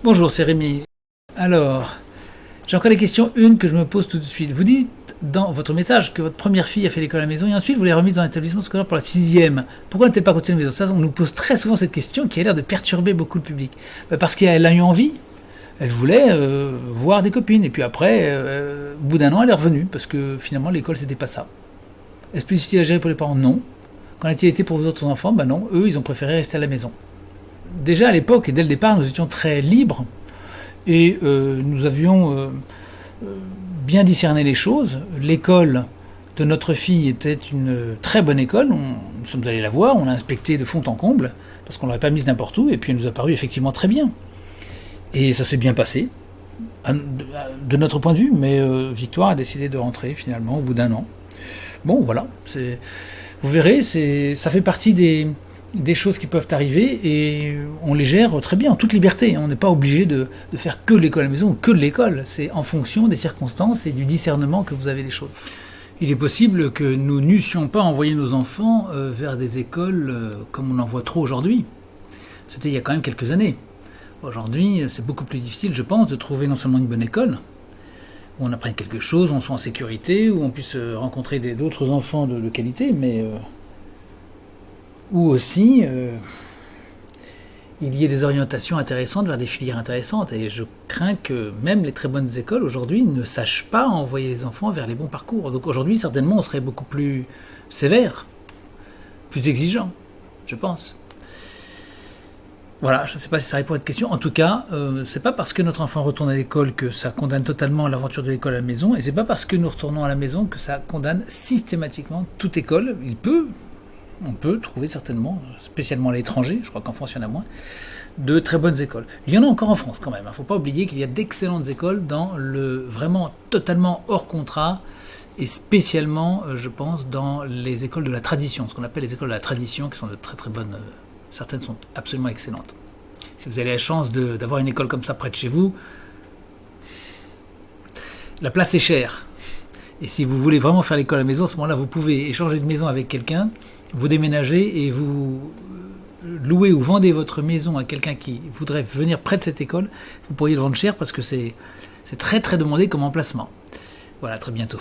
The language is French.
Bonjour, c'est Rémi. Alors, j'ai encore des questions. Une que je me pose tout de suite. Vous dites dans votre message que votre première fille a fait l'école à la maison et ensuite vous l'avez remise dans l'établissement scolaire pour la sixième. Pourquoi n'était pas continuée à la maison? Ça, on nous pose très souvent cette question qui a l'air de perturber beaucoup le public. Parce qu'elle a eu envie. Elle voulait voir des copines. Et puis après, au bout d'un an, elle est revenue. Parce que finalement, l'école, c'était pas ça. Est-ce plus difficile à gérer pour les parents? Non. Qu'en a-t-il été pour vos autres enfants? Ben non. Eux, ils ont préféré rester à la maison. Déjà à l'époque et dès le départ, nous étions très libres et nous avions bien discerné les choses. L'école de notre fille était une très bonne école. Nous sommes allés la voir, on l'a inspectée de fond en comble parce qu'on ne l'avait pas mise n'importe où et puis elle nous a paru effectivement très bien. Et ça s'est bien passé de notre point de vue, mais Victoire a décidé de rentrer finalement au bout d'un an. Bon voilà, vous verrez, ça fait partie des choses qui peuvent arriver et on les gère très bien, en toute liberté. On n'est pas obligé de faire que l'école à la maison ou que de l'école. C'est en fonction des circonstances et du discernement que vous avez les choses. Il est possible que nous n'eussions pas envoyé nos enfants vers des écoles comme on en voit trop aujourd'hui. C'était il y a quand même quelques années. Aujourd'hui, c'est beaucoup plus difficile, je pense, de trouver non seulement une bonne école, où on apprenne quelque chose, on soit en sécurité, où on puisse rencontrer d'autres enfants de qualité, mais où aussi il y ait des orientations intéressantes vers des filières intéressantes. Et je crains que même les très bonnes écoles aujourd'hui ne sachent pas envoyer les enfants vers les bons parcours. Donc aujourd'hui, certainement, on serait beaucoup plus sévère, plus exigeant, je pense. Voilà, je ne sais pas si ça répond à votre question. En tout cas, c'est pas parce que notre enfant retourne à l'école que ça condamne totalement l'aventure de l'école à la maison, et c'est pas parce que nous retournons à la maison que ça condamne systématiquement toute école. On peut trouver certainement, spécialement à l'étranger, je crois qu'en France il y en a moins, de très bonnes écoles. Il y en a encore en France quand même, il ne faut pas oublier qu'il y a d'excellentes écoles dans le vraiment totalement hors contrat, et spécialement, je pense, dans les écoles de la tradition, ce qu'on appelle les écoles de la tradition, qui sont de très très bonnes, certaines sont absolument excellentes. Si vous avez la chance d'avoir une école comme ça près de chez vous, la place est chère. Et si vous voulez vraiment faire l'école à la maison, à ce moment-là, vous pouvez échanger de maison avec quelqu'un, vous déménagez et vous louez ou vendez votre maison à quelqu'un qui voudrait venir près de cette école. Vous pourriez le vendre cher parce que c'est très très demandé comme emplacement. Voilà, à très bientôt.